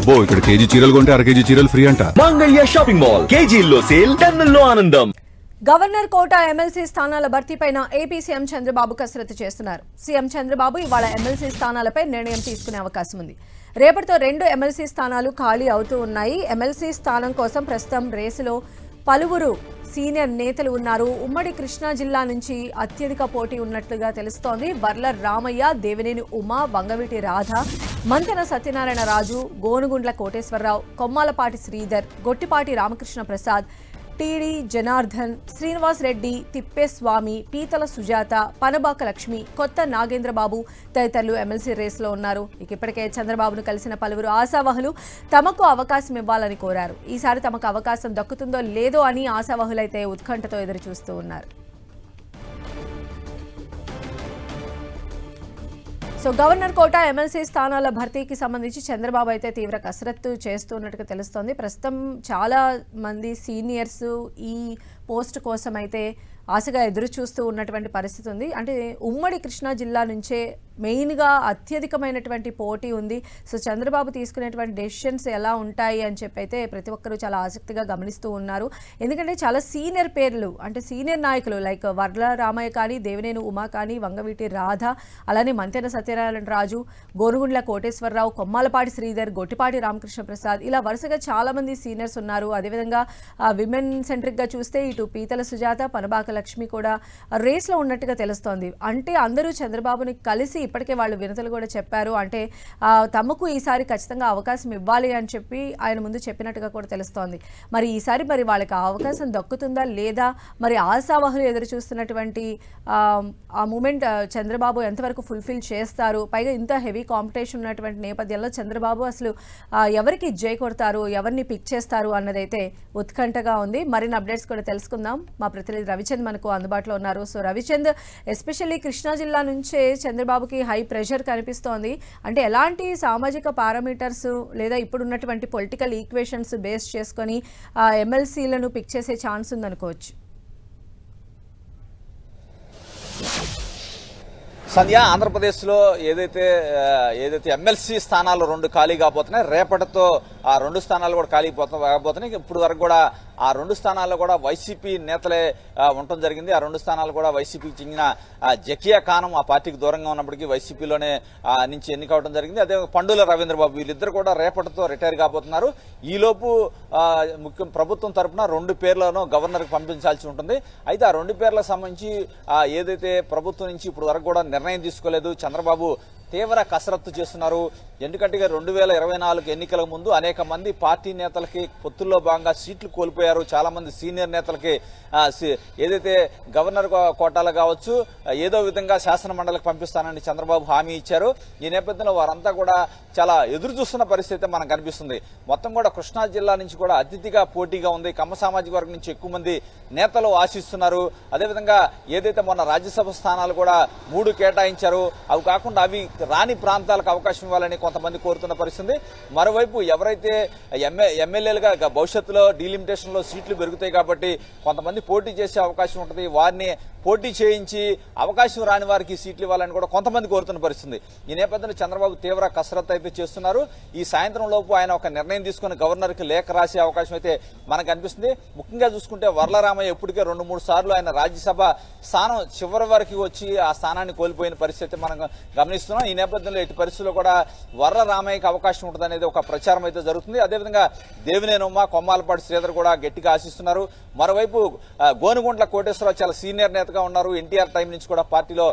అబ్బో ఇక్కడ కేజీ చీరలు కొంటే అర కేజీ చీరలు ఫ్రీ అంట. మంగళ్య షాపింగ్ మాల్ కేజీల్లో సేల్, టన్నుల్లో ఆనందం. గవర్నర్ కోటా ఎమ్మెల్సీ స్థానాల భర్తీపైన ఏపీ సీఎం చంద్రబాబు కసరత్తు చేస్తున్నారు. సీఎం చంద్రబాబు ఇవాళ ఎమ్మెల్సీ స్థానాలపై నిర్ణయం తీసుకునే అవకాశం ఉంది. రేపటితో 2 ఎమ్మెల్సీ స్థానాలు ఖాళీ అవుతూ ఉన్నాయి. ఎమ్మెల్సీ స్థానం కోసం ప్రస్తుతం రేసులో పలువురు సీనియర్ నేతలు ఉన్నారు. ఉమ్మడి కృష్ణా జిల్లా నుంచి అత్యధిక పోటీ ఉన్నట్లుగా తెలుస్తోంది. వర్ల రామయ్య, దేవినేని ఉమా, వంగవీటి రాధ, మంతెన సత్యనారాయణ రాజు, గోనుగుండ్ల కోటేశ్వరరావు, కొమ్మాలపాటి శ్రీధర్, గొట్టిపాటి రామకృష్ణ ప్రసాద్, టీడీ జనార్దన్, శ్రీనివాస్ రెడ్డి, తిప్పేస్వామి, పీతల సుజాత, పనబాక లక్ష్మి, కొత్త నాగేంద్రబాబు తదితరులు ఎమ్మెల్సీ రేసులో ఉన్నారు. ఇప్పటికే చంద్రబాబును కలిసిన పలువురు ఆశావహులు తమకు అవకాశం ఇవ్వాలని కోరారు. ఈసారి తమకు అవకాశం దక్కుతుందో లేదో అని ఆశావహులైతే ఉత్కంఠతో ఎదురుచూస్తూ ఉన్నారు. సో గవర్నర్ కోటా ఎమ్మెల్సీ స్థానాల భర్తీకి సంబంధించి చంద్రబాబు అయితే తీవ్ర కసరత్తు చేస్తున్నట్టుగా తెలుస్తోంది. ప్రస్తుతం చాలా మంది సీనియర్స్ ఈ పోస్ట్ కోసం అయితే ఆశగా ఎదురు చూస్తూ ఉన్నటువంటి పరిస్థితి ఉంది. అంటే ఉమ్మడి కృష్ణా జిల్లా నుంచే మెయిన్గా అత్యధికమైనటువంటి పోటీ ఉంది. సో చంద్రబాబు తీసుకునేటువంటి డెసిషన్స్ ఎలా ఉంటాయి అని చెప్పి అయితే ప్రతి ఒక్కరూ చాలా ఆసక్తిగా గమనిస్తూ ఉన్నారు. ఎందుకంటే చాలా సీనియర్ పేర్లు, అంటే సీనియర్ నాయకులు లైక్ వర్ల రామయ్య కానీ, దేవినేని ఉమా కానీ, వంగవీటి రాధ, అలానే మంతెన సత్యనారాయణ రాజు, గోనుగుండ్ల కోటేశ్వరరావు, కొమ్మాలపాటి శ్రీధర్, గొట్టిపాటి రామకృష్ణ ప్రసాద్, ఇలా వరుసగా చాలా మంది సీనియర్స్ ఉన్నారు. అదేవిధంగా విమెన్ సెంట్రిక్గా చూస్తే ఇటు పీతల సుజాత, పనబాక లక్ష్మి కూడా రేస్లో ఉన్నట్టుగా తెలుస్తోంది. అంటే అందరూ చంద్రబాబుని కలిసి ఇప్పటికే వాళ్ళు వినతులు కూడా చెప్పారు. అంటే తమకు ఈసారి ఖచ్చితంగా అవకాశం ఇవ్వాలి అని చెప్పి ఆయన ముందు చెప్పినట్టుగా కూడా తెలుస్తోంది. మరి ఈసారి మరి వాళ్ళకి ఆ అవకాశం దక్కుతుందా లేదా, మరి ఆశావహులు ఎదురు చూస్తున్నటువంటి ఆ మూమెంట్ చంద్రబాబు ఎంతవరకు ఫుల్ఫిల్ చేస్తారు? పైగా ఇంత హెవీ కాంపిటీషన్ ఉన్నటువంటి నేపథ్యంలో చంద్రబాబు అసలు ఎవరికి జై కొడతారు, ఎవరిని పిక్ చేస్తారు అన్నదైతే ఉత్కంఠగా ఉంది. మరిన్ని అప్డేట్స్ కూడా తెలుసుకుందాం. మా ప్రతినిధి రవిచంద్ మనకు అందుబాటులో ఉన్నారు. సో రవిచంద్, ఎస్పెషల్లీ కృష్ణా జిల్లా నుంచే చంద్రబాబుకి హై ప్రెషర్ కనిపిస్తోంది. అంటే ఎలాంటి సామాజిక పారామీటర్స్ లేదా ఇప్పుడున్నటువంటి పొలిటికల్ ఈక్వేషన్స్ బేస్ చేసుకొని ఎమ్మెల్సీలను పిక్ చేసే ఛాన్స్ ఉందనుకోవచ్చు? సంధ్య, ఆంధ్రప్రదేశ్లో ఏదైతే ఎమ్మెల్సీ స్థానాలు 2 ఖాళీ కాబోతున్నాయి, రేపటితో ఆ 2 స్థానాలు కూడా ఖాళీ కాబోతున్నాయి. ఇప్పుడు వరకు కూడా ఆ 2 స్థానాల్లో కూడా వైసీపీ నేతలే ఉండటం జరిగింది. ఆ 2 స్థానాలు కూడా వైసీపీకి చెందిన జకియా ఖానం ఆ పార్టీకి దూరంగా ఉన్నప్పటికీ వైసీపీలోనే నుంచి ఎన్నికవడం జరిగింది. అదే పండుల రవీంద్రబాబు, వీళ్ళిద్దరు కూడా రేపటితో రిటైర్ కాబోతున్నారు. ఈలోపు ముఖ్యం ప్రభుత్వం తరఫున 2 పేర్లను గవర్నర్కి పంపించాల్సి ఉంటుంది. అయితే ఆ 2 పేర్లకు సంబంధించి ఏదైతే ప్రభుత్వం నుంచి ఇప్పుడు వరకు కూడా నిర్ణయం తీసుకోలేదు. చంద్రబాబు తీవ్ర కసరత్తు చేస్తున్నారు. ఎందుకంటే 2024 ఎన్నికల ముందు అనేక మంది పార్టీ నేతలకి పొత్తుల్లో భాగంగా సీట్లు కోల్పోయారు. చాలా మంది సీనియర్ నేతలకి ఏదైతే గవర్నర్ కోటాలు కావచ్చు ఏదో విధంగా శాసన మండలికి పంపిస్తానని చంద్రబాబు హామీ ఇచ్చారు. ఈ నేపథ్యంలో వారంతా కూడా చాలా ఎదురు చూస్తున్న పరిస్థితి మనకు కనిపిస్తుంది. మొత్తం కూడా కృష్ణా జిల్లా నుంచి కూడా అతిథిగా పోటీగా ఉంది. కమ్మ సామాజిక వర్గం నుంచి ఎక్కువ మంది నేతలు ఆశిస్తున్నారు. అదేవిధంగా ఏదైతే మొన్న రాజ్యసభ స్థానాలు కూడా 3 కేటాయించారు, అవి కాకుండా అవి రాని ప్రాంతాలకు అవకాశం ఇవ్వాలని కొంతమంది కోరుతున్న పరిస్థితి. మరోవైపు ఎవరైతే ఎమ్మెల్యేలుగా భవిష్యత్తులో డీలిమిటేషన్లో సీట్లు పెరుగుతాయి కాబట్టి కొంతమంది పోటీ చేసే అవకాశం ఉంటుంది, వారిని పోటీ చేయించి అవకాశం రాని వారికి సీట్లు ఇవ్వాలని కూడా కొంతమంది కోరుతున్న పరిస్థితి. ఈ నేపథ్యంలో చంద్రబాబు తీవ్ర కసరత్తు అయితే చేస్తున్నారు. ఈ సాయంత్రం లోపు ఆయన ఒక నిర్ణయం తీసుకుని గవర్నర్కి లేఖ రాసే అవకాశం అయితే మనకు అనిపిస్తుంది. ముఖ్యంగా చూసుకుంటే వర్లరామయ్య ఇప్పటికే 2-3 సార్లు ఆయన రాజ్యసభ స్థానం చివరి వరకు వచ్చి ఆ స్థానాన్ని కోల్పోయిన పరిస్థితి మనం గమనిస్తున్నాం. ఈ నేపథ్యంలో ఎట్టి పరిస్థితుల్లో కూడా వర్ల రామయ్యకి అవకాశం ఉంటుంది అనేది ఒక ప్రచారం అయితే జరుగుతుంది. అదేవిధంగా దేవినేని ఉమా, కొమ్మాలపాటి శ్రీధర్ కూడా గట్టిగా ఆశిస్తున్నారు. మరోవైపు గోనుగుంట్ల కోటేశ్వరరావు చాలా సీనియర్ నేతగా ఉన్నారు. ఎన్టీఆర్ టైం నుంచి కూడా పార్టీలో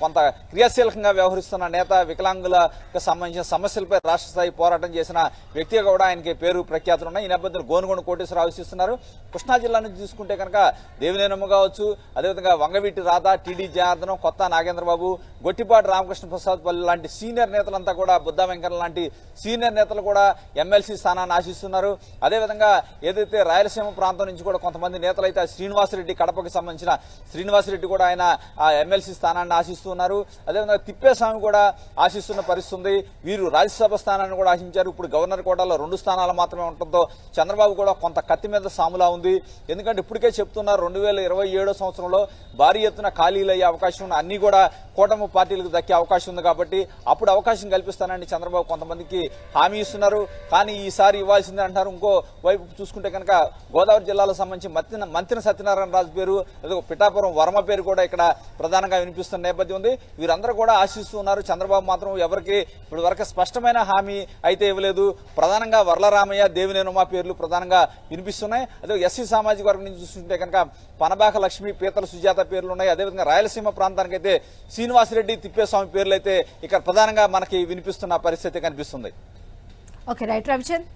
కొంత క్రియాశీలకంగా వ్యవహరిస్తున్న నేత. వికలాంగులకు సంబంధించిన సమస్యలపై రాష్ట్ర స్థాయి పోరాటం చేసిన వ్యక్తిగా కూడా ఆయనకి పేరు ప్రఖ్యాతులు ఉన్నాయి. ఈ నేపథ్యంలో గోనుగుండ కోటేశ్వరరావు ఆశిస్తున్నారు. కృష్ణా జిల్లా నుంచి చూసుకుంటే కనుక దేవినేనమ్మ కావచ్చు, అదేవిధంగా వంగవీటి రాధ, టీడీ జనార్దనం, కొత్త నాగేంద్రబాబు, గొట్టిపాటి రామకృష్ణ ప్రసాద్ లాంటి సీనియర్ నేతలంతా కూడా, బుద్ధా వెంకన్న లాంటి సీనియర్ నేతలు కూడా ఎమ్మెల్సీ స్థానాన్ని ఆశిస్తున్నారు. అదేవిధంగా ఏదైతే రాయలసీమ ప్రాంతం నుంచి కూడా కొంతమంది నేతలు అయితే శ్రీనివాసరెడ్డి, కడపకి సంబంధించిన శ్రీనివాసరెడ్డి కూడా ఆయన ఆ ఎమ్మెల్సీ స్థానాన్ని ఆశిస్తున్నారు. అదేవిధంగా తిప్పేస్వామి కూడా ఆశిస్తున్న పరిస్థితుంది. వీరు రాజ్యసభ స్థానాన్ని కూడా ఆశించారు. ఇప్పుడు గవర్నర్ కోటాలో 2 స్థానాలు మాత్రమే ఉండటంతో చంద్రబాబు కూడా కొంత కత్తి మీద సాములా ఉంది. ఎందుకంటే ఇప్పటికే చెప్తున్నారు 2027 సంవత్సరంలో భారీ ఎత్తున ఖాళీలు అయ్యే అవకాశం ఉన్న అన్ని కూడా కూటమి పార్టీలకు దక్కే అవకాశం ఉంది కాబట్టి కాబట్టి అప్పుడు అవకాశం కల్పిస్తానని చంద్రబాబు కొంతమందికి హామీ ఇస్తున్నారు. కానీ ఈసారి ఇవ్వాల్సిందే అంటారు. ఇంకో వైపు చూసుకుంటే కనుక గోదావరి జిల్లాలో సంబంధించి మంతిన సత్యనారాయణ రాజు పేరు, పిఠాపురం వర్మ పేరు కూడా ఇక్కడ ప్రధానంగా వినిపిస్తున్న నేపథ్యం ఉంది. వీరందరూ కూడా ఆశిస్తూ ఉన్నారు. చంద్రబాబు మాత్రం ఎవరికి ఇప్పుడు వరకు స్పష్టమైన హామీ అయితే ఇవ్వలేదు. ప్రధానంగా వర్లరామయ్య, దేవినేని ఉమా పేర్లు ప్రధానంగా వినిపిస్తున్నాయి. అదే ఎస్సీ సామాజిక వర్గం నుంచి చూస్తుంటే కనుక పనబాక లక్ష్మి, పీతల సుజాత పేర్లు ఉన్నాయి. అదేవిధంగా రాయలసీమ ప్రాంతానికి అయితే శ్రీనివాసరెడ్డి, తిప్పేస్వామి పేర్లు అయితే ఇక్కడ ప్రధానంగా మనకి వినిపిస్తున్న పరిస్థితి కనిపిస్తుంది. Okay, right Ravichand.